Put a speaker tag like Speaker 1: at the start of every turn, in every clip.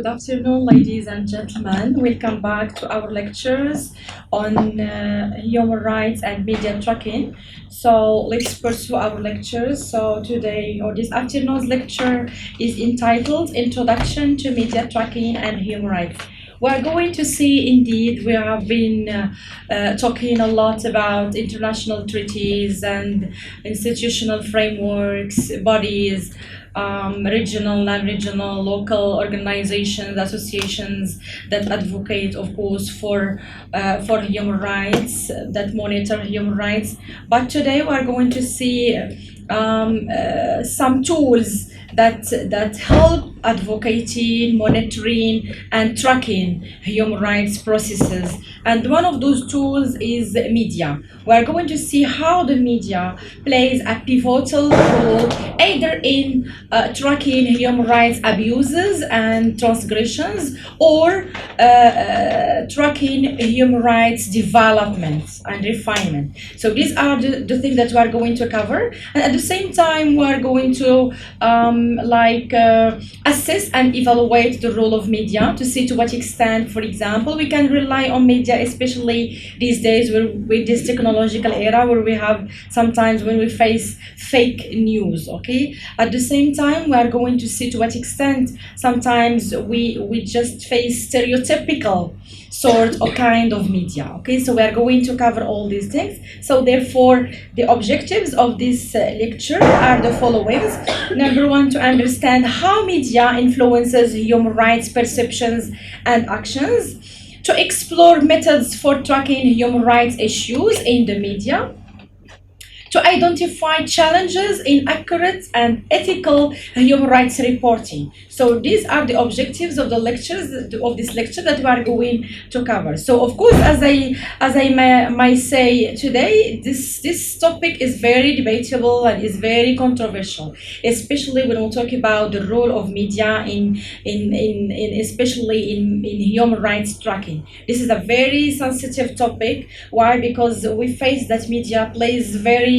Speaker 1: Good afternoon, ladies and gentlemen. Welcome back to our lectures on human rights and media tracking. So let's pursue our lectures. So today, or this afternoon's lecture is entitled Introduction to Media Tracking and Human Rights. We're going to see, indeed, we have been talking a lot about international treaties and institutional frameworks, bodies, regional, non-regional, local organizations, associations that advocate, of course, for human rights, that monitor human rights. But today we're going to see some tools that help advocating, monitoring, and tracking human rights processes. And one of those tools is media. We're going to see how the media plays a pivotal role either in tracking human rights abuses and transgressions or tracking human rights development and refinement. So these are the things that we are going to cover. And at the same time, we are going to assess and evaluate the role of media to see to what extent, for example, we can rely on media, especially these days with this technological era where we have sometimes when we face fake news, okay? At the same time, we are going to see to what extent sometimes we just face stereotypical sort or kind of media, okay? So we are going to cover all these things. So therefore, the objectives of this lecture are the following. Number one, to understand how media influences human rights perceptions and actions, to explore methods for tracking human rights issues in the media, to identify challenges in accurate and ethical human rights reporting. So these are the objectives of the lectures of this lecture that we are going to cover. So of course, as I might say today, this topic is very debatable and is very controversial, especially when we talk about the role of media especially in human rights tracking. This is a very sensitive topic. Why? Because we face that media plays very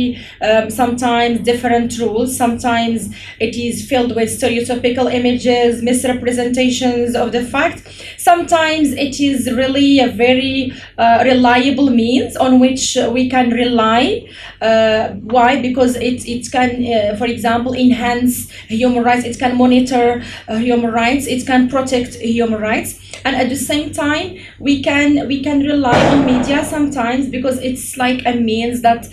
Speaker 1: sometimes different rules. Sometimes it is filled with stereotypical images, misrepresentations of the fact. Sometimes it is really a very reliable means on which we can rely. Why? Because it can, for example, enhance human rights. It can monitor human rights. It can protect human rights. And at the same time, we can rely on media sometimes because it's like a means that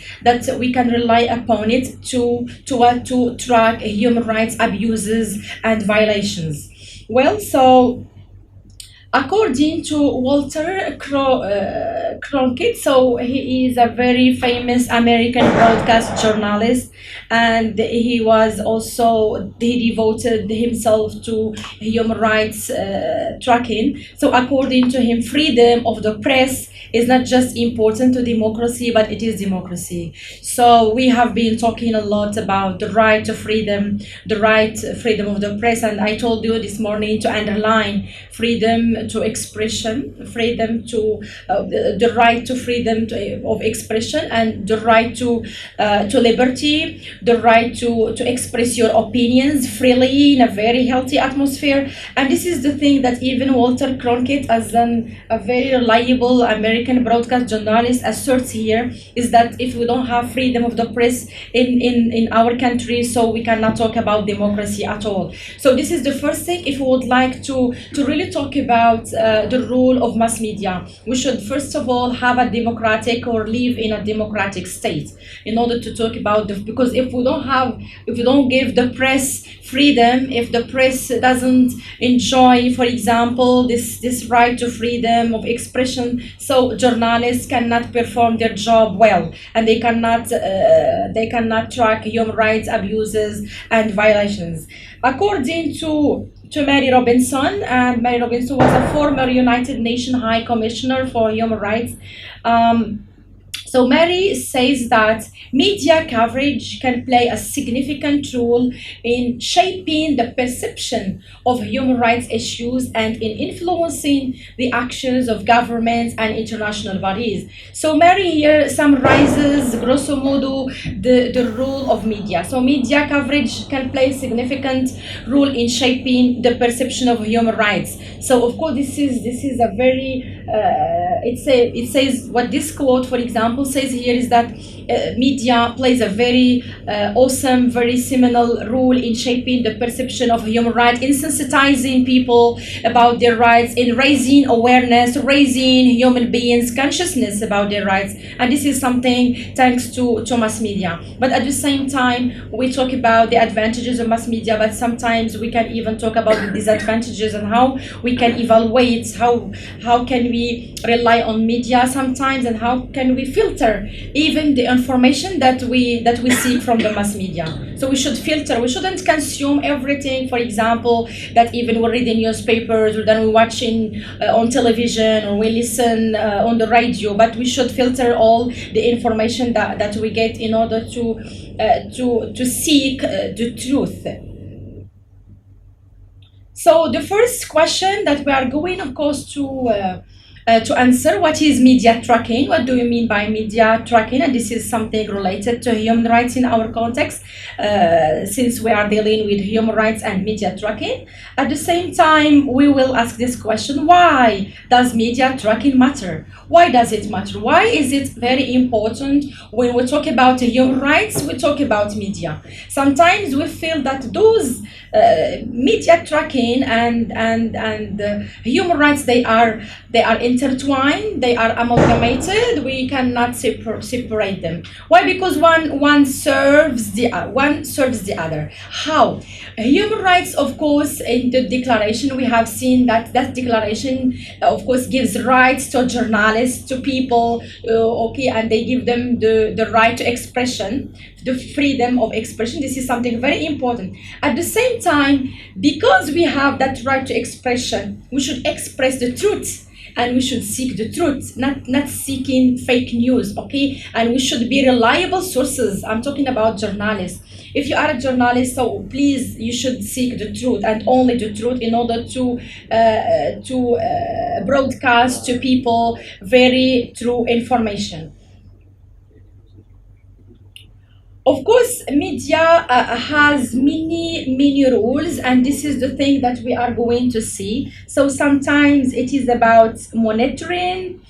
Speaker 1: we can rely upon it to track human rights abuses and violations. Well, so according to Walter Cronkite, so he is a very famous American broadcast journalist, and he devoted himself to human rights tracking. So according to him, freedom of the press is not just important to democracy, but it is democracy. So we have been talking a lot about the right to freedom, freedom of the press, and I told you this morning to underline freedom to expression, freedom to the right to freedom of expression, and the right to liberty, the right to express your opinions freely in a very healthy atmosphere. And this is the thing that even Walter Cronkite, as a very reliable American broadcast journalist, asserts here, is that if we don't have freedom of the press in our country, so we cannot talk about democracy at all. So this is the first thing. If we would like to really talk about the role of mass media, we should first of all have a democratic or live in a democratic state in order to talk about because if we don't give the press freedom, if the press doesn't enjoy, for example, this right to freedom of expression, so journalists cannot perform their job well, and they cannot track human rights abuses and violations. According to Mary Robinson, and Mary Robinson was a former United Nations High Commissioner for Human Rights. So Mary says that media coverage can play a significant role in shaping the perception of human rights issues and in influencing the actions of governments and international bodies. So Mary here summarizes, grosso modo, the role of media. So media coverage can play a significant role in shaping the perception of human rights. So of course this is a very it says what this quote, for example, says here is that media plays a very awesome, very seminal role in shaping the perception of human rights, in sensitizing people about their rights, in raising awareness, raising human beings' consciousness about their rights. And this is something thanks to mass media. But at the same time, we talk about the advantages of mass media, but sometimes we can even talk about the disadvantages and how we can evaluate, how can we rely on media sometimes, and how can we filter even the information that we see from the mass media. So we should filter. We shouldn't consume everything, for example, that even we read in newspapers or then we watching on television or we listen on the radio, but we should filter all the information that we get in order to seek the truth. So the first question that we are going, of course, to answer, what is media tracking? What do you mean by media tracking? And this is something related to human rights in our context, since we are dealing with human rights and media tracking. At the same time, we will ask this question: why does media tracking matter? Why does it matter? Why is it very important when we talk about human rights, we talk about media? Sometimes we feel that those media tracking and human rights, they are intertwined, they are amalgamated. We cannot separate them. Why? Because one serves the other. How? Human rights, of course, in the declaration we have seen that declaration, of course, gives rights to journalists, to people, okay, and they give them the right to expression, the freedom of expression. This is something very important. At the same time, because we have that right to expression, we should express the truth. And we should seek the truth, not seeking fake news, okay? And we should be reliable sources. I'm talking about journalists. If you are a journalist, so please, you should seek the truth and only the truth in order to broadcast to people very true information. Of course, media has many rules, and this is the thing that we are going to see. So sometimes it is about monitoring,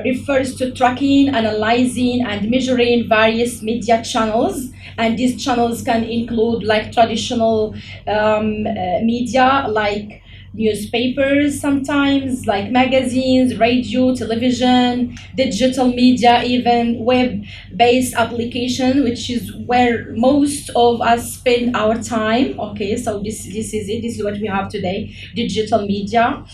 Speaker 1: refers to tracking, analyzing, and measuring various media channels. And these channels can include like traditional media, like newspapers, sometimes like magazines, radio, television, digital media, even web-based application, which is where most of us spend our time. Okay, so this is it. This is what we have today: digital media,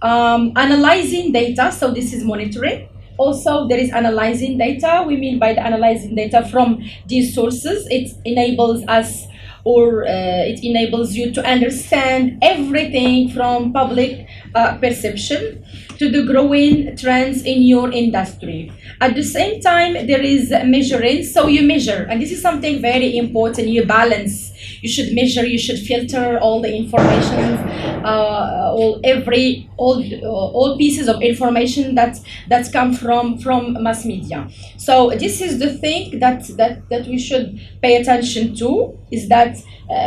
Speaker 1: analyzing data. So this is monitoring. Also, there is analyzing data. We mean by the analyzing data from these sources, it enables us, or it enables you to understand everything from public perception to the growing trends in your industry. At the same time, there is measuring. So you measure, and this is something very important. You balance. You should measure. You should filter all the information, all pieces of information that come from mass media. So this is the thing that we should pay attention to, is that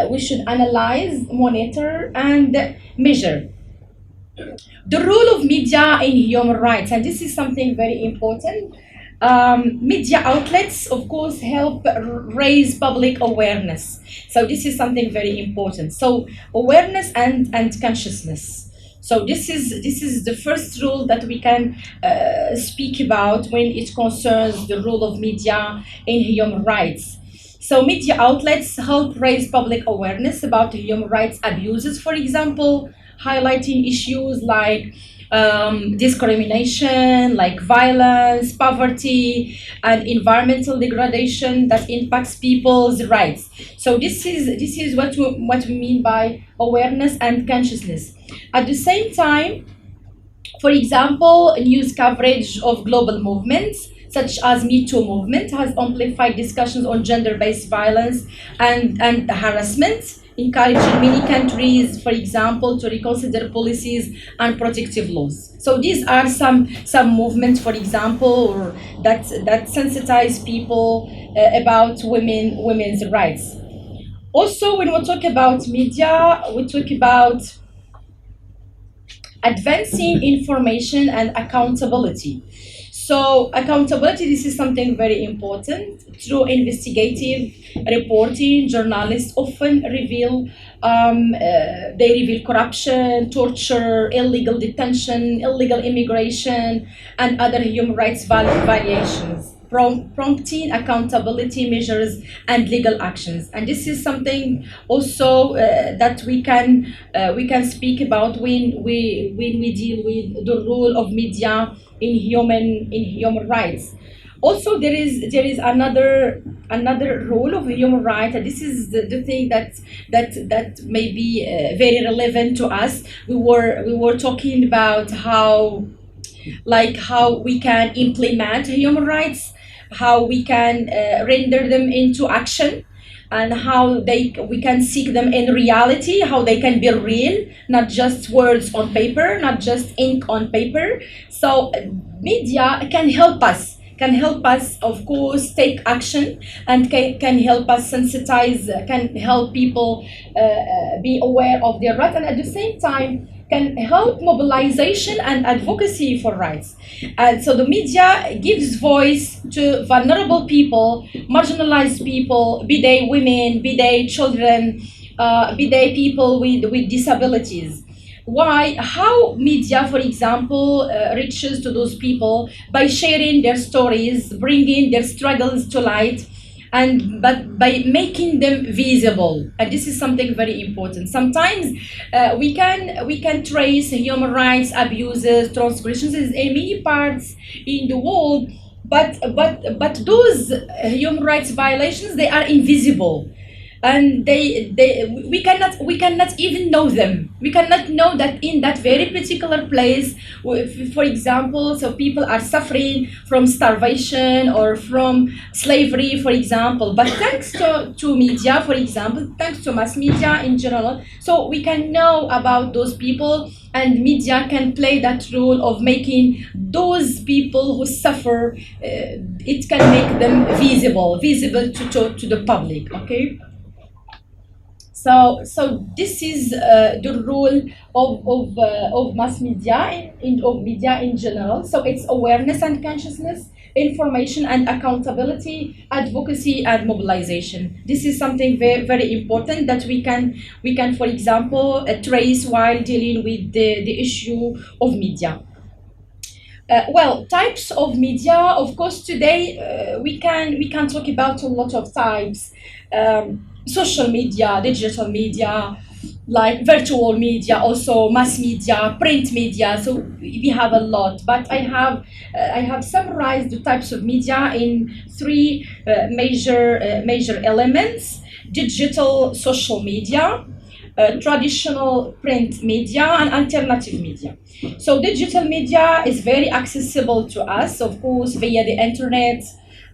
Speaker 1: we should analyze, monitor, and measure. The role of media in human rights, and this is something very important. Media outlets, of course, help raise public awareness. So this is something very important. So awareness and consciousness. So this is the first rule that we can speak about when it concerns the role of media in human rights. So media outlets help raise public awareness about human rights abuses, for example, highlighting issues like discrimination, like violence, poverty, and environmental degradation that impacts people's rights. So this is what we mean by awareness and consciousness. At the same time, for example, news coverage of global movements such as Me Too movement has amplified discussions on gender-based violence and harassment, encouraging many countries, for example, to reconsider policies and protective laws. So these are some movements, for example, or that sensitize people about women's rights. Also, when we talk about media, we talk about advancing information and accountability. So accountability, this is something very important. Through investigative reporting, journalists often reveal corruption, torture, illegal detention, illegal immigration, and other human rights violations, prompting accountability measures and legal actions. And this is something also that we can speak about when we deal with the role of media in human rights. Also, there is another role of human rights, and this is the thing that may be very relevant to us. We were talking about how we can implement human rights, how we can render them into action, and how we can seek them in reality, how they can be real, not just words on paper, not just ink on paper. So media can help us, of course, take action, and can help us sensitize, can help people be aware of their rights, and at the same time can help mobilization and advocacy for rights. And so the media gives voice to vulnerable people, marginalized people, be they women, be they children, be they people with disabilities. Why? How media, for example, reaches to those people by sharing their stories, bringing their struggles to light, but by making them visible. And this is something very important. Sometimes we can trace human rights abuses, transgressions in many parts in the world, but those human rights violations, they are invisible, and we cannot even know them. We cannot know that in that very particular place, for example, so people are suffering from starvation or from slavery, for example. But thanks to media, for example, thanks to mass media in general, so we can know about those people, and media can play that role of making those people who suffer, it can make them visible to the public. Okay. So this is the role of mass media of media in general. So it's awareness and consciousness, information and accountability, advocacy and mobilization. This is something very, very important that we can, for example, trace while dealing with the issue of media. Well, types of media, of course, today we can talk about a lot of types. Social media, digital media, like virtual media, also mass media, print media. So we have a lot, but I have summarized the types of media in three major elements: digital social media, traditional print media, and alternative media. So digital media is very accessible to us, of course, via the internet,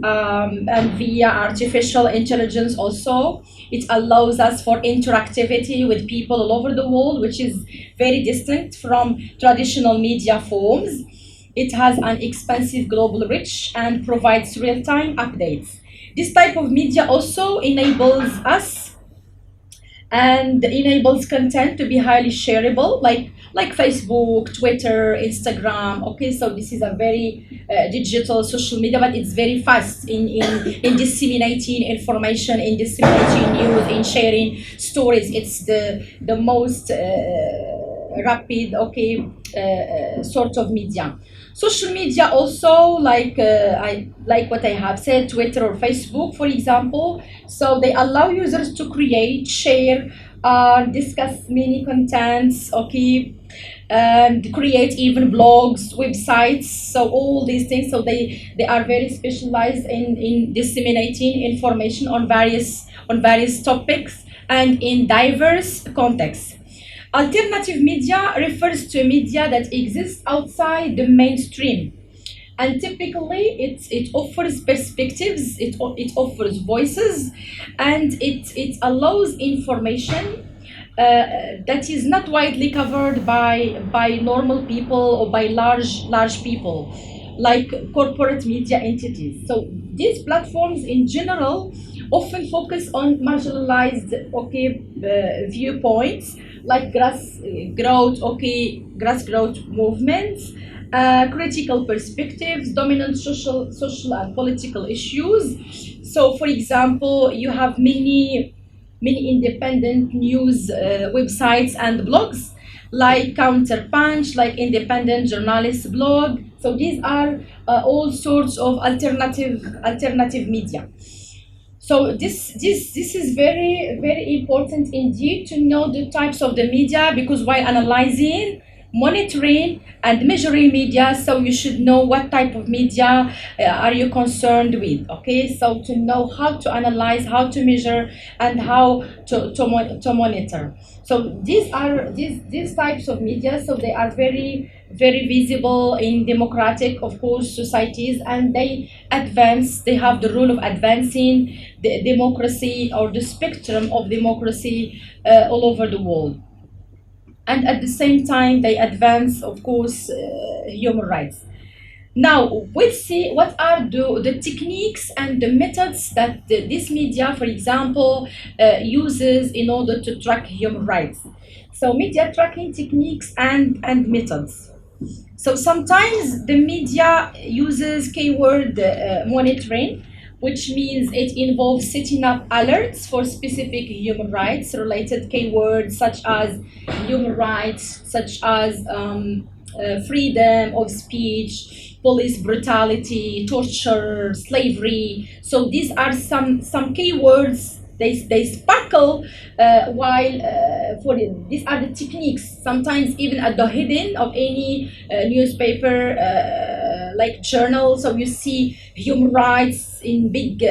Speaker 1: and via artificial intelligence also. It allows us for interactivity with people all over the world, which is very distinct from traditional media forms. It has an expansive global reach and provides real-time updates. This type of media also enables us and enables content to be highly shareable, like Facebook, Twitter, Instagram. Okay, so this is a very digital social media, but it's very fast in disseminating information, in disseminating news, in sharing stories. It's the most rapid, sort of media. Social media also, like what I have said, Twitter or Facebook, for example. So they allow users to create, share, discuss many contents, and create even blogs, websites. So all these things. So they are very specialized in disseminating information on various topics and in diverse contexts. Alternative media refers to media that exists outside the mainstream and typically it offers perspectives, it offers voices, and it allows information that is not widely covered by normal people or by large people like corporate media entities. So these platforms in general often focus on marginalized viewpoints like grassroots movements, critical perspectives, dominant social and political issues. So for example, you have many independent news websites and blogs like Counterpunch, like Independent Journalist blog. So these are all sorts of alternative media. So this is very important indeed to know the types of the media, because while analyzing, monitoring and measuring media, so you should know what type of media are you concerned with. Okay, so to know how to analyze, how to measure, and how to monitor. So these types of media, so they are very visible in democratic, of course, societies, and they have the role of advancing the democracy or the spectrum of democracy all over the world. And at the same time they advance, of course, human rights. Now let's see what are the techniques and the methods that this media, for example, uses in order to track human rights. So media tracking techniques and methods. So sometimes the media uses keyword monitoring, which means it involves setting up alerts for specific human rights related keywords, such as human rights, such as freedom of speech, police brutality, torture, slavery. So these are some keywords. They sparkle while these are the techniques, sometimes even at the hidden of any newspaper like journal. So you see human rights in big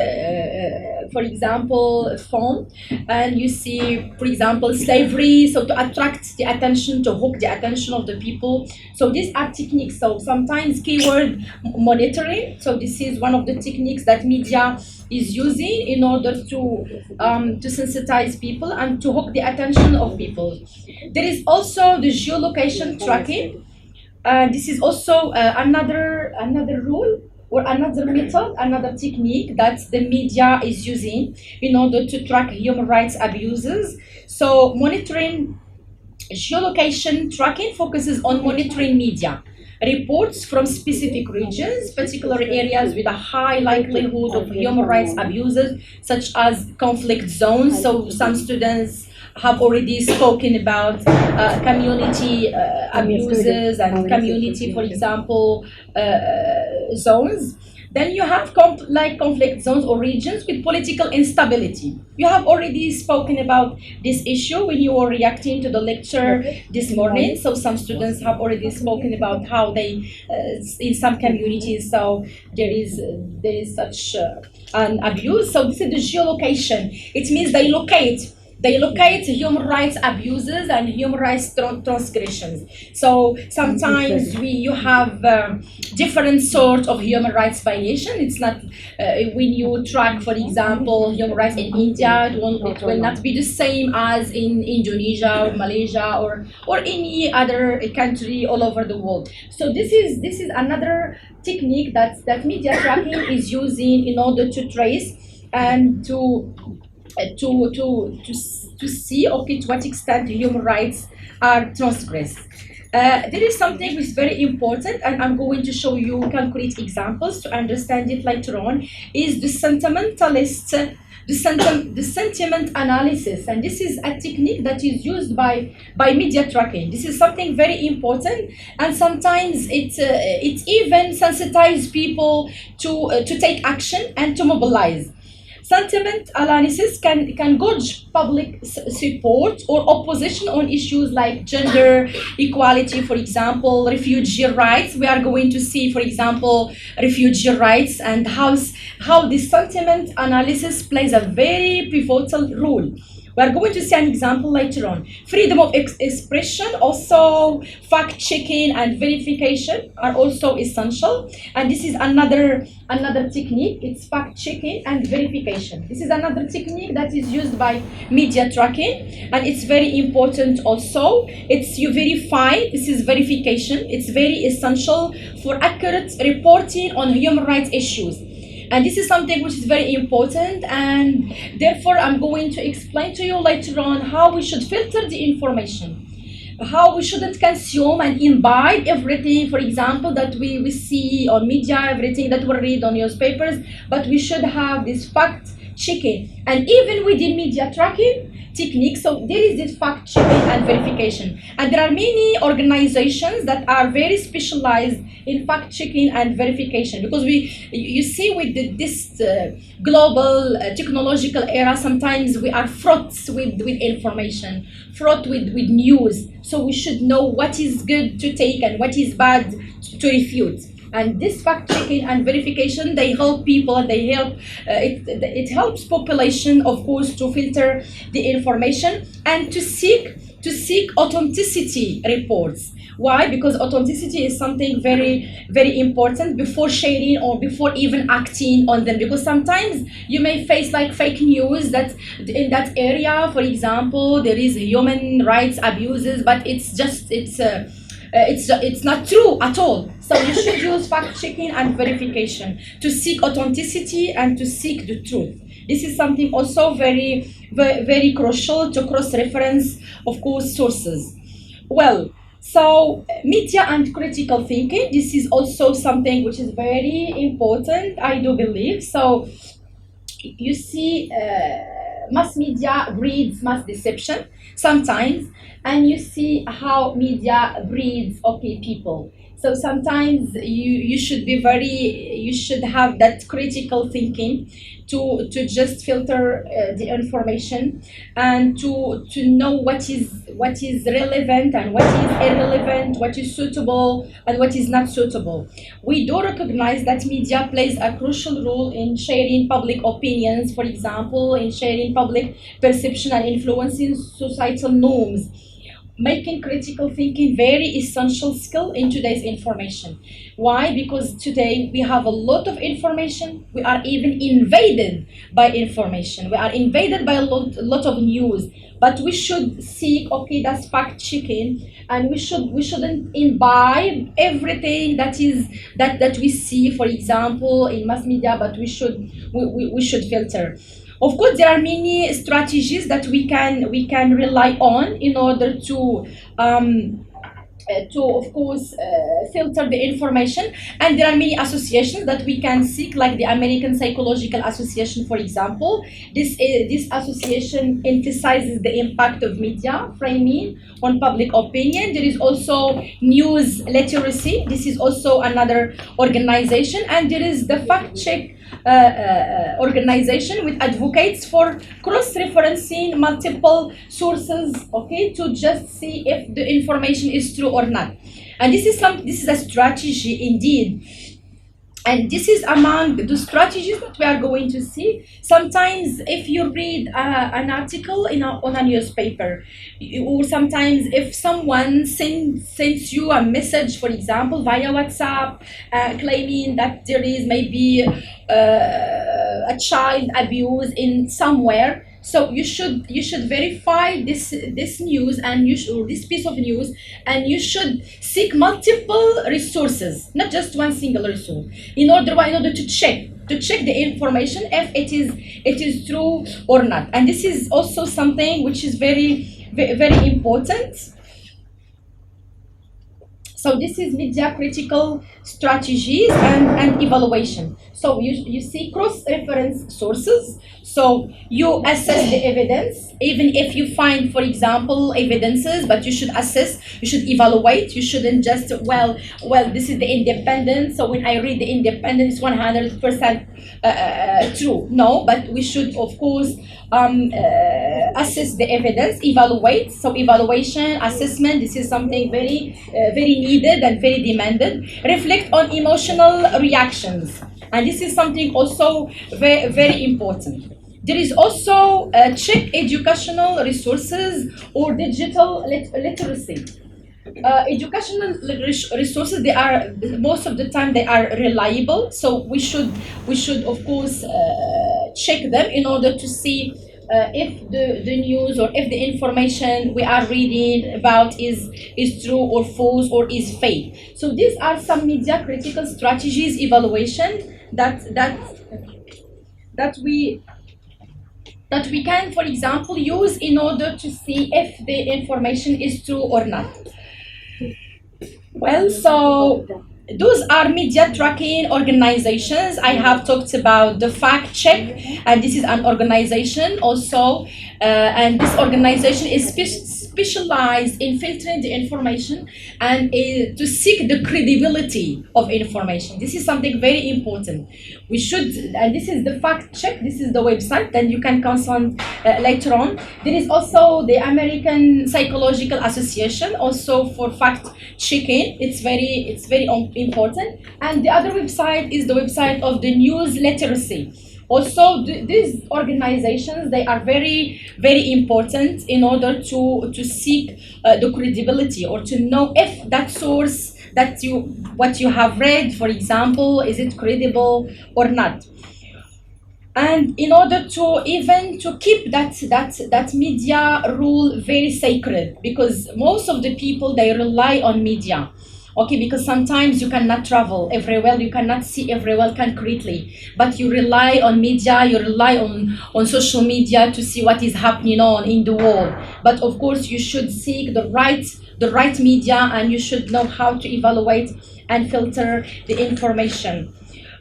Speaker 1: for example font, and you see, for example, slavery, so to attract the attention, to hook the attention of the people. So these are techniques. So sometimes keyword monitoring, so this is one of the techniques that media is using in order to sensitize people and to hook the attention of people. There is also the geolocation tracking. This is also another rule or another method, another technique that the media is using in order to track human rights abuses. So monitoring, geolocation tracking focuses on monitoring media reports from specific regions, particular areas with a high likelihood of human rights abuses, such as conflict zones. So some students have already spoken about community abuses and community, for example, zones. Then you have conflict zones or regions with political instability. You have already spoken about this issue when you were reacting to the lecture this morning. So some students have already spoken about how they, in some communities, so there is such an abuse. So this is the geolocation. It means they locate human rights abuses and human rights transgressions. So sometimes you have different sorts of human rights violation. It's not when you track, for example, human rights in India, it will not be the same as in Indonesia or Malaysia or any other country all over the world. So this is another technique that media tracking is using in order to trace and to see, okay, to what extent human rights are transgressed. There is something which is very important, and I'm going to show you concrete examples to understand it later on, is the sentimentalist, the sentiment analysis. And this is a technique that is used by media tracking. This is something very important, and sometimes it even sensitizes people to take action and to mobilize. Sentiment analysis can gauge public support or opposition on issues like gender equality, for example, refugee rights. We are going to see, for example, refugee rights and how this sentiment analysis plays a very pivotal role We are going to see an example later on. Freedom of expression, also fact-checking and verification are also essential. And this is another technique. It's fact-checking and verification. This is another technique that is used by media tracking, and it's very important also. It's you verify. This is verification. It's very essential for accurate reporting on human rights issues. And this is something which is very important, and therefore I'm going to explain to you later on how we should filter the information, how we shouldn't consume and imbibe everything, for example, that we see on media, everything that we read on newspapers, but we should have this fact checking. And even within media tracking techniques, so there is this fact checking and verification, and there are many organizations that are very specialized in fact checking and verification, because you see with this global technological era, sometimes we are fraught with information, fraught with news, so we should know what is good to take and what is bad to refute. And this fact checking and verification, they help people, and they help it helps population, of course, to filter the information and to seek authenticity reports. Why? Because authenticity is something very, very important before sharing or before even acting on them. Because sometimes you may face like fake news that in that area, for example, there is human rights abuses, but it's not true at all. So you should use fact-checking and verification to seek authenticity and to seek the truth. This is something also very, very, very crucial to cross-reference, of course, sources. Well, so media and critical thinking, this is also something which is very important, I do believe. So you see, mass media breeds mass deception sometimes, and you see how media breeds people. So sometimes you should have that critical thinking to just filter the information, and to know what is relevant and what is irrelevant, what is suitable and what is not suitable. We do recognize that media plays a crucial role in sharing public opinions, for example, in sharing public perception and influencing societal norms, making critical thinking very essential skill in today's information. Why? Because today we have a lot of information. We are even invaded by information. We are invaded by a lot of news. But we should seek, that's fact checking, and we shouldn't imbibe everything that we see, for example, in mass media. But we should filter. Of course, there are many strategies that we can rely on in order to of course filter the information, and there are many associations that we can seek, like the American Psychological Association, for example. This association emphasizes the impact of media framing on public opinion. There is also news literacy. This is also another organization, and there is the fact check organization, which advocates for cross-referencing multiple sources, to just see if the information is true or not. And this is a strategy indeed. And this is among the strategies that we are going to see. Sometimes if you read an article on a newspaper, or sometimes if someone sends you a message, for example, via WhatsApp, claiming that there is maybe a child abuse in somewhere, so you should verify this news, and this piece of news, and you should seek multiple resources, not just one single resource, in order to check the information if it is true or not. And this is also something which is very, very, very important. So this is media critical strategies and evaluation. So you see cross-reference sources. So you assess the evidence, even if you find, for example, evidences, but you should assess, you should evaluate. You shouldn't just, well, this is the Independent, so when I read the Independent, it's 100% true. No, but we should, of course, assess the evidence, evaluate. So evaluation, assessment, this is something very, very needed and very demanded. Reflect on emotional reactions, and this is something also very, very important. There is also check educational resources or digital literacy. Educational resources, they are most of the time they are reliable, so we should of course check them in order to see if the news or if the information we are reading about is true or false or is fake. So these are some media critical strategies evaluation that we can, for example, use in order to see if the information is true or not. Well, so those are media tracking organizations. I have talked about the fact check, and this is an organization also, and this organization is specialized in filtering the information and to seek the credibility of information. This is something very important. We should, and this is the fact check. This is the website. Then you can consult later on. There is also the American Psychological Association, also for fact checking. It's very important. And the other website is the website of the news literacy. Also, these organizations, they are very important in order to seek the credibility, or to know if that source what you have read, for example, is it credible or not. And in order to even to keep that media rule very sacred, because most of the people, they rely on media. Okay, because sometimes you cannot travel everywhere, you cannot see everywhere concretely, but you rely on media, you rely on social media to see what is happening on in the world. But of course, you should seek the right media, and you should know how to evaluate and filter the information.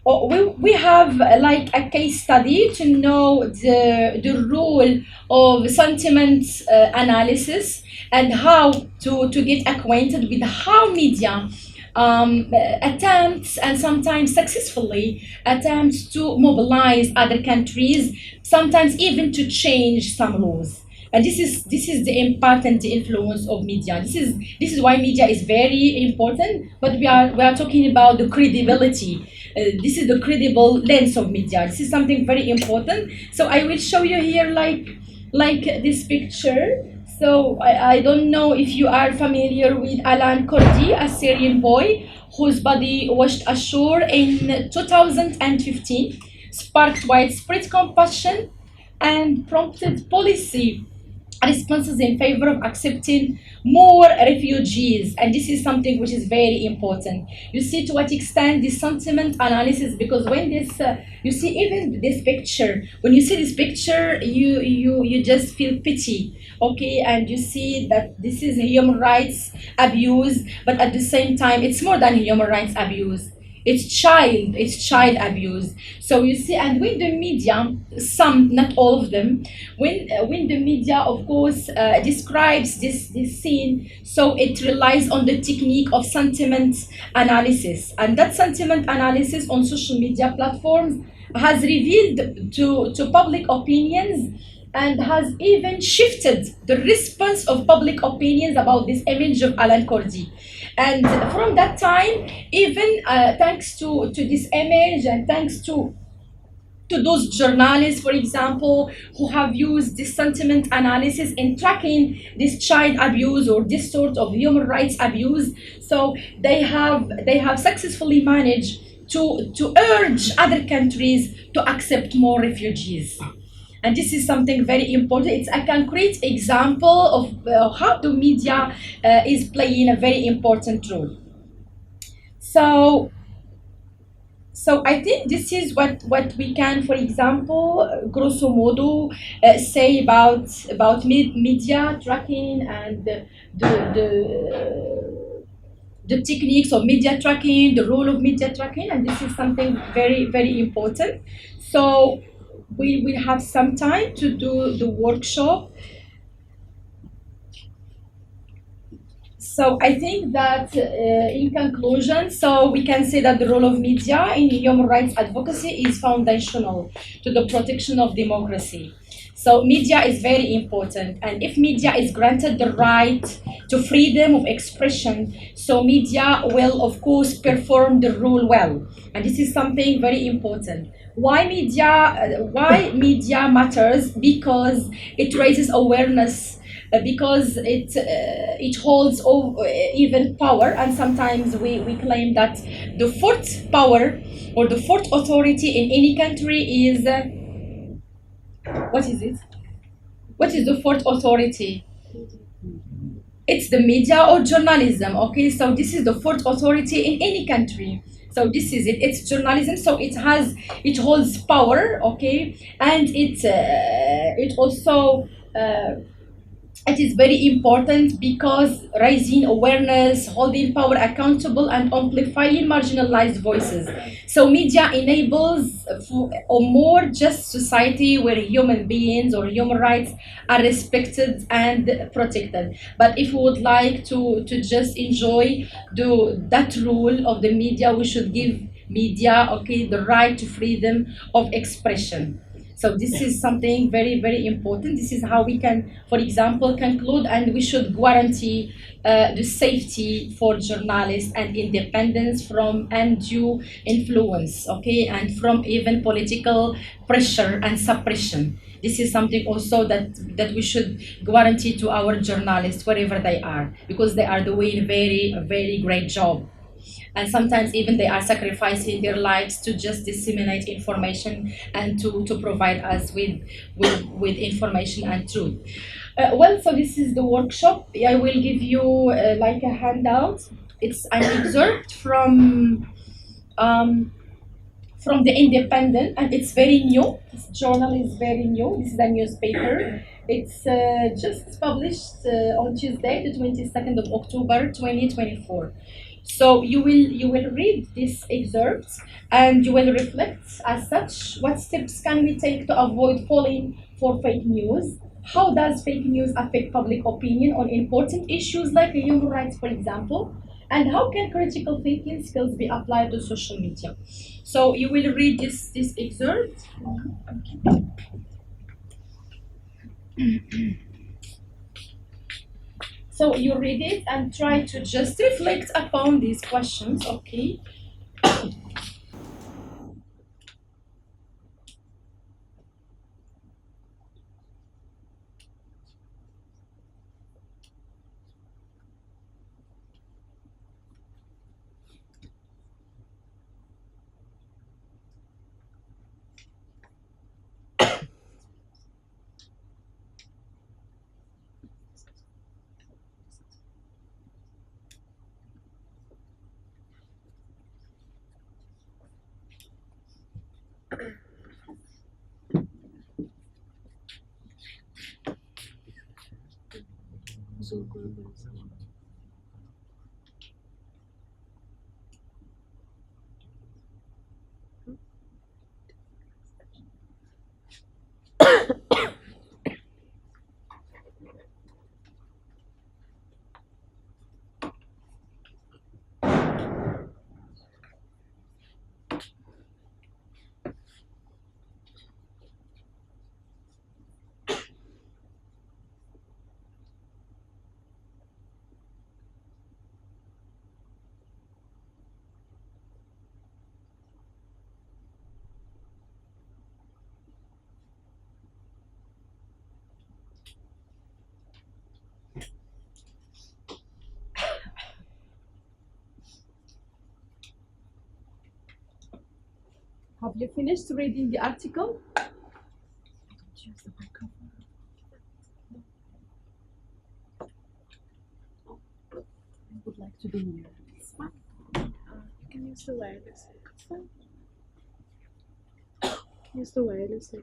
Speaker 1: We have like a case study to know the role of sentiment analysis, and how to get acquainted with how media attempts, and sometimes successfully attempts, to mobilize other countries, sometimes even to change some laws. And this is the impact and the influence of media. This is why media is very important. But we are talking about the credibility. This is the credible lens of media. This is something very important. So I will show you here like this picture. So I don't know if you are familiar with Alan Kurdi, a Syrian boy whose body washed ashore in 2015, sparked widespread compassion and prompted policy responses in favor of accepting more refugees. And this is something which is very important. You see to what extent this sentiment analysis, because when you see even this picture, when you see this picture, you just feel pity. Okay, and you see that this is human rights abuse, but at the same time, it's more than human rights abuse. It's child abuse. So you see, and when the media, some, not all of them, when the media, of course, describes this scene, so it relies on the technique of sentiment analysis, and that sentiment analysis on social media platforms has revealed to public opinions, and has even shifted the response of public opinions about this image of Alan Kurdi. And from that time, even thanks to this image, and thanks to those journalists, for example, who have used this sentiment analysis in tracking this child abuse or this sort of human rights abuse, so they have successfully managed to urge other countries to accept more refugees. And this is something very important. It's a concrete example of how the media is playing a very important role. So I think this is what we can, for example, grosso modo, say about media tracking and the techniques of media tracking, the role of media tracking, and this is something very important. So we will have some time to do the workshop. So I think that in conclusion, so we can say that the role of media in human rights advocacy is foundational to the protection of democracy. So media is very important, and if media is granted the right to freedom of expression, so media will of course perform the role well, and this is something very important. Why media matters? Because it raises awareness, because it holds even power, and sometimes we claim that the fourth power or the fourth authority in any country is what is it? What is the fourth authority? It's the media or journalism. Okay, so this is the fourth authority in any country. So this is it. It's journalism. So it holds power. Okay, and it also it is very important because raising awareness, holding power accountable, and amplifying marginalized voices. So media enables for a more just society where human beings or human rights are respected and protected. But if we would like to just enjoy that rule of the media, we should give media, okay, the right to freedom of expression. So this is something very, very important. This is how we can, for example, conclude, and we should guarantee the safety for journalists and independence from undue influence, okay, and from even political pressure and suppression. This is something also that we should guarantee to our journalists wherever they are, because they are doing very, very great job, and sometimes even they are sacrificing their lives to just disseminate information and to provide us with information and truth. Well, so this is the workshop. I will give you like a handout. It's an excerpt um, from the Independent, and it's very new. This journal is very new. This is a newspaper. It's just published on Tuesday, the 22nd of October, 2024. So you will read this excerpt, and you will reflect as such. What steps can we take to avoid falling for fake news? How does fake news affect public opinion on important issues like human rights, for example? And how can critical thinking skills be applied to social media? So you will read this excerpt. So you read it and try to just reflect upon these questions, okay? Have you finished reading the article? Use the microphone. I would like to be near. It's fine.
Speaker 2: You can use the wireless. It's fine. Use the wireless.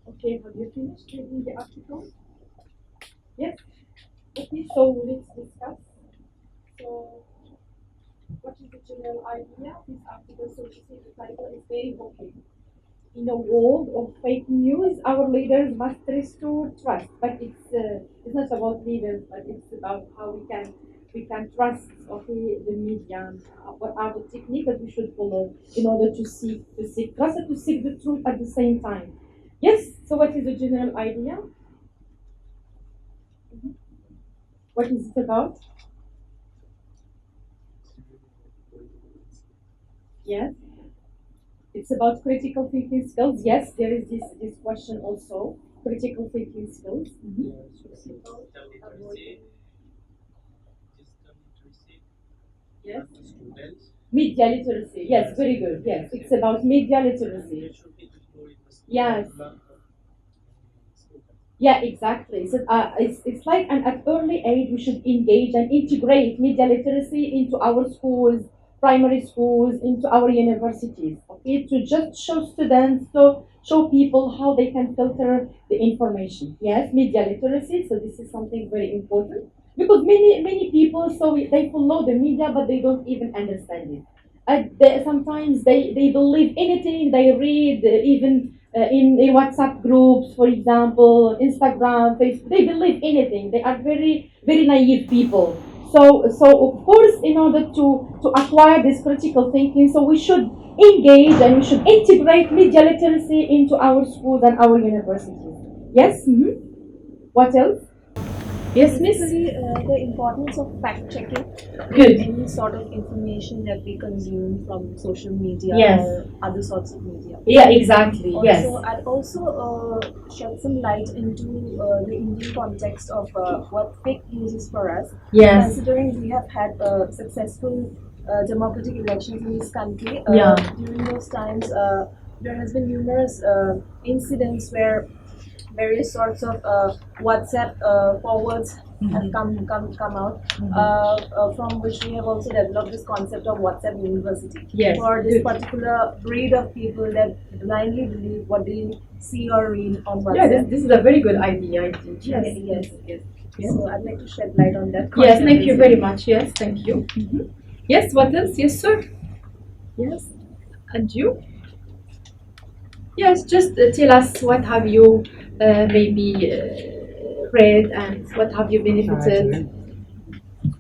Speaker 1: Okay, have you finished reading the article? Yes. Okay, so let's discuss. So, what is the general idea of this article? So, you see, the title is very okay. in a world of fake news, our leaders must restore trust. But it's not about leaders, but it's about how we can trust, okay, the media. What are the techniques that we should follow in order to seek trust and to seek the truth at the same time? Yes. So what is the general idea? What is it about? Yes. It's about critical thinking skills. Yes, there is this question also. Critical thinking skills. Yes. Media literacy. Yes, very good. Yes, it's about media literacy. Yes. Yeah, exactly. So it's like, and at early age we should engage and integrate media literacy into our schools, primary schools, into our universities. Okay, to just show students, so show people how they can filter the information. Yes, media literacy. So this is something very important because many people, so they follow the media but they don't even understand it. Sometimes they believe anything they read, even in WhatsApp groups, for example, Instagram, Facebook. They believe anything. They are very naive people. So of course, in order to acquire this critical thinking, so we should engage and we should integrate media literacy into our schools and our universities. Yes. What else? Yes, Miss.
Speaker 2: Basically, the importance of fact checking
Speaker 1: Good.
Speaker 2: any sort of information that we consume from social media
Speaker 1: Yes.
Speaker 2: or other sorts of media.
Speaker 1: Yeah, exactly. Yes.
Speaker 2: Also, I'd also shed some light into the Indian context of what fake news is for us.
Speaker 1: Yes.
Speaker 2: Considering we have had successful democratic elections in this country,
Speaker 1: Yeah.
Speaker 2: during those times, there has been numerous incidents where various sorts of WhatsApp forwards have come out, from which we have also developed this concept of WhatsApp University
Speaker 1: Yes.
Speaker 2: for this
Speaker 1: Good.
Speaker 2: particular breed of people that blindly believe what they see or read on
Speaker 1: Yeah,
Speaker 2: WhatsApp.
Speaker 1: this is a very good idea, I think. Yes.
Speaker 2: Yes.
Speaker 1: Yes.
Speaker 2: So I'd like to shed light on that.
Speaker 1: Yes,
Speaker 2: concept
Speaker 1: thank
Speaker 2: as
Speaker 1: you
Speaker 2: well.
Speaker 1: very much. Yes, thank you. Yes, what else? Yes, sir. Yes. And you? Yes, just tell us what have you maybe read and what have you benefited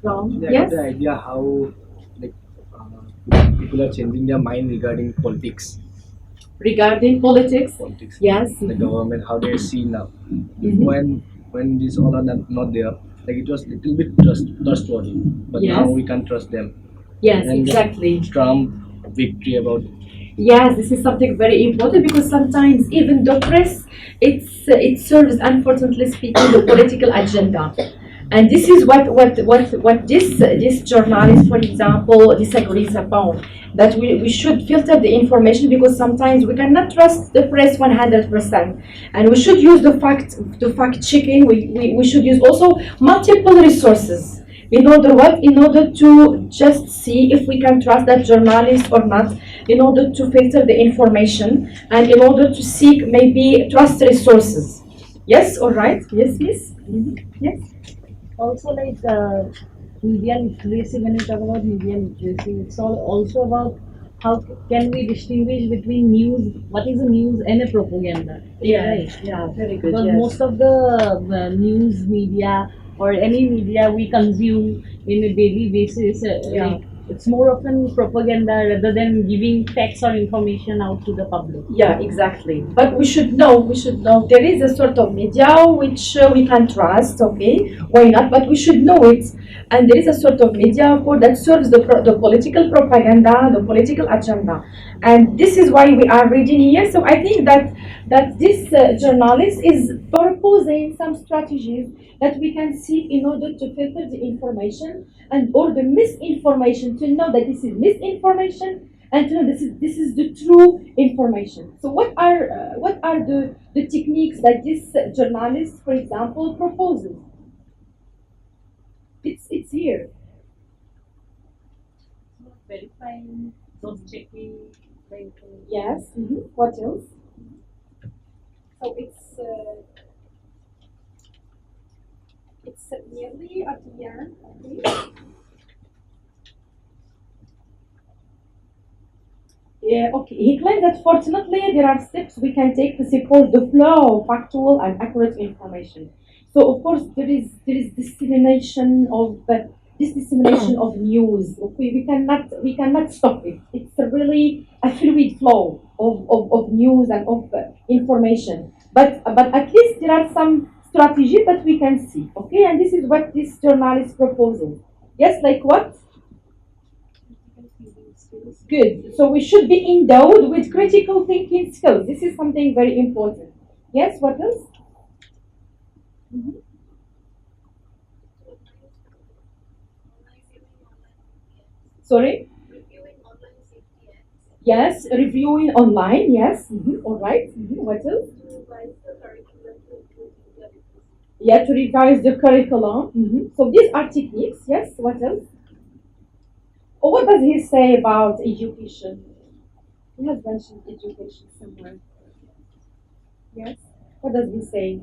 Speaker 1: from?
Speaker 3: Yeah, I
Speaker 1: Yes.
Speaker 3: got the idea how like people are changing their mind regarding politics.
Speaker 1: Regarding politics?
Speaker 3: Politics.
Speaker 1: Yes.
Speaker 3: The government, how they see now.
Speaker 1: Mhm.
Speaker 3: When these all are not there, like it was little bit trustworthy, but
Speaker 1: Yes.
Speaker 3: now we can't trust them.
Speaker 1: Yes,
Speaker 3: And
Speaker 1: exactly.
Speaker 3: Trump victory about
Speaker 1: Yes, this is something very important because sometimes even the press, it serves, unfortunately speaking, the political agenda, and this is what this journalist, for example, disagrees upon. That we should filter the information because sometimes we cannot trust the press 100%, and we should use the fact checking. We should use also multiple resources in order to just see if we can trust that journalist or not, in order to filter the information and in order to seek maybe trust resources. Yes, all right. Yes, miss. Yes.
Speaker 4: Also like media literacy, when we talk about media literacy, it's all also about how can we distinguish between news, what is a news and a propaganda.
Speaker 1: Yeah.
Speaker 4: Right.
Speaker 1: Yeah. Very good.
Speaker 4: Because
Speaker 1: Yes.
Speaker 4: most of the news media or any media we consume in a daily basis,
Speaker 1: Yeah.
Speaker 4: like it's more often propaganda rather than giving facts or information out to the public.
Speaker 1: Yeah, exactly. But we should know there is a sort of media which we can trust, okay? Why not? But we should know it. And there is a sort of media, of course, that serves the political propaganda, the political agenda. And this is why we are reading here. So I think that this journalist is proposing some strategies that we can seek in order to filter the information and or the misinformation, to know that this is misinformation and to know this is the true information. So what are the techniques that this journalist, for example, proposes? It's here.
Speaker 4: Verifying, cross checking, like
Speaker 1: Yes. What else? So it's nearly at the end. Okay. Yeah, okay. He claims that fortunately there are steps we can take to support the flow of factual and accurate information. So of course there is dissemination of this dissemination of news. Okay, we cannot stop it. It's a really a fluid flow of news and of information. But at least there are some strategies that we can see. Okay, and this is what this journalist proposes. Yes, like what? Good. So we should be endowed with critical thinking skills. This is something very important. Yes, what else? Mhm. Sorry? Yes, reviewing online. Yes. All right. What else? Yeah, to revise the curriculum. So these are techniques. Yes. What else? Oh, what does he say about education? He has mentioned education somewhere. Yes. What does he say?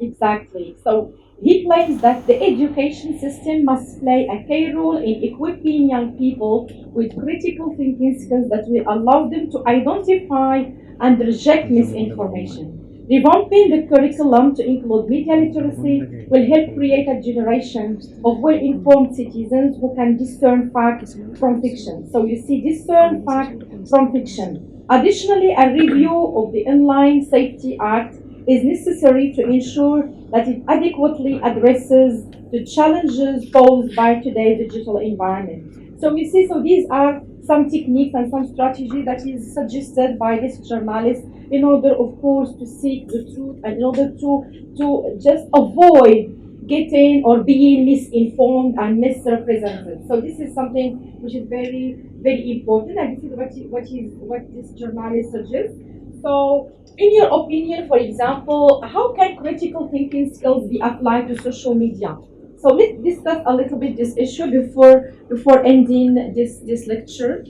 Speaker 1: Exactly. So he claims that the education system must play a key role in equipping young people with critical thinking skills that will allow them to identify and reject misinformation. Revamping the curriculum to include media literacy will help create a generation of well informed citizens who can discern fact from fiction. So you see, discern fact from fiction. Additionally, a review of the Online Safety Act is necessary to ensure that it adequately addresses the challenges posed by today's digital environment. So we see, so these are some techniques and some strategy that is suggested by this journalist in order, of course, to seek the truth and in order to just avoid getting or being misinformed and misrepresented. So this is something which is very important, and this is what this journalist suggests. So, in your opinion, for example, how can critical thinking skills be applied to social media? So let's discuss a little bit this issue before ending this lecture.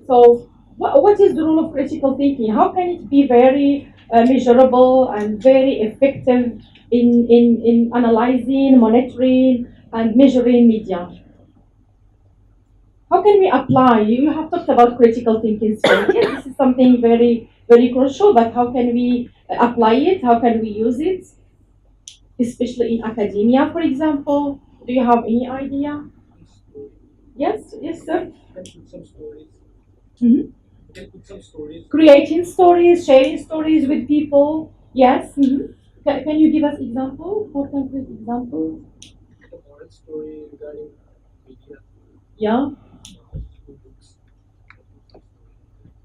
Speaker 1: So, what is the role of critical thinking? How can it be very measurable and very effective in analyzing, monitoring, and measuring media? How can we apply? You have talked about critical thinking skills. Yes, this is something very crucial, but how can we apply it? How can we use it, especially in academia, for example? Do you have any idea? Yes, yes, sir.
Speaker 3: Can put some stories.
Speaker 1: Mhm.
Speaker 3: Can put some stories.
Speaker 1: Creating stories, sharing stories with people. Yes. Can you give us example? For concrete examples?
Speaker 3: A moral story regarding media,
Speaker 1: Yeah.
Speaker 3: books.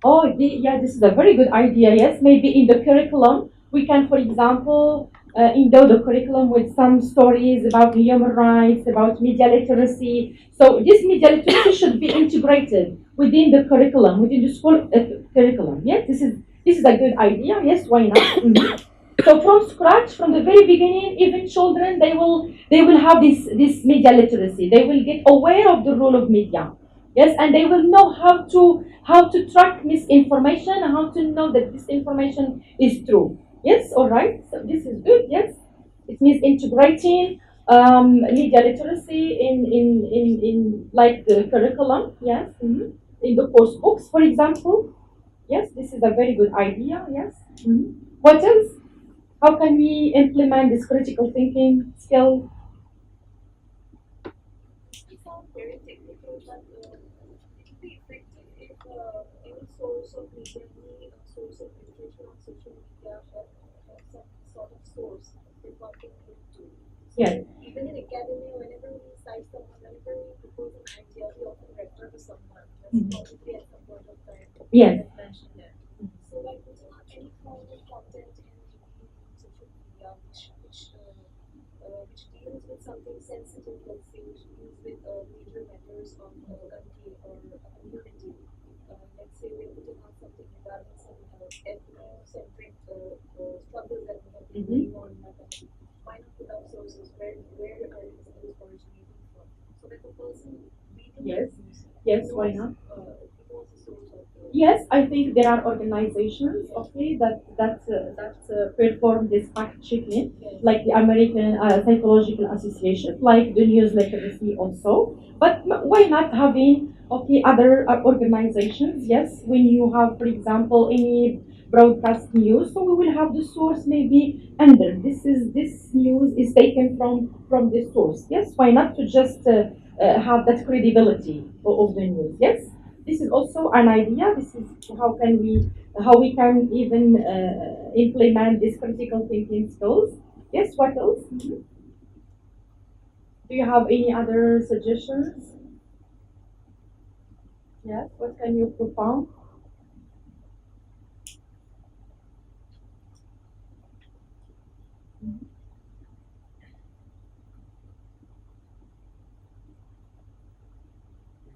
Speaker 1: Oh, yeah, this is a very good idea. Yes, maybe in the curriculum, we can, for example, endow the curriculum with some stories about human rights, about media literacy. So this media literacy should be integrated within the curriculum, within the school curriculum. Yes, this is a good idea. Yes, why not? So from scratch, from the very beginning, even children they will have this media literacy. They will get aware of the role of media. Yes, and they will know how to track misinformation and how to know that this information is true. Yes, all right. So this is good. Yes, it means integrating media literacy in like the curriculum. Yes, in the course books, for example. Yes, this is a very good idea. Yes. What else? How can we implement this critical thinking skill? Yes. Yes. Mhm. Yes. Yes. Why not? Yes, I think there are organizations, okay, that perform this fact checking, like the American Psychological Association, like the news literacy also. But why not having okay other organizations? Yes, when you have, for example, any broadcast news, so we will have the source maybe under this news is taken from this source. Yes, why not to just have that credibility of the news? Yes, this is also an idea. This is how we can even implement this critical thinking skills. Yes, what else? Do you have any other suggestions? Yes, what can you propound?
Speaker 3: There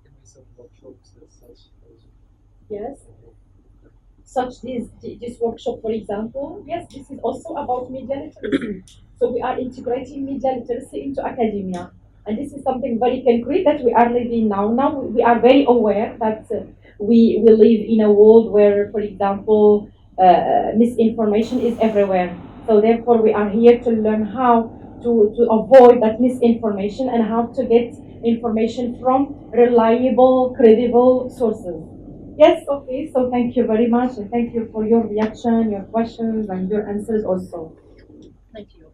Speaker 3: can be some workshops as such also.
Speaker 1: Yes, such this workshop, for example. Yes, this is also about media literacy. So we are integrating media literacy into academia, and this is something very concrete that we are living now. Now we are very aware that we live in a world where, for example, misinformation is everywhere. So therefore, we are here to learn how to avoid that misinformation and how to get information from reliable, credible sources. Yes, okay. So thank you very much, and thank you for your reaction, your questions, and your answers also. Thank you.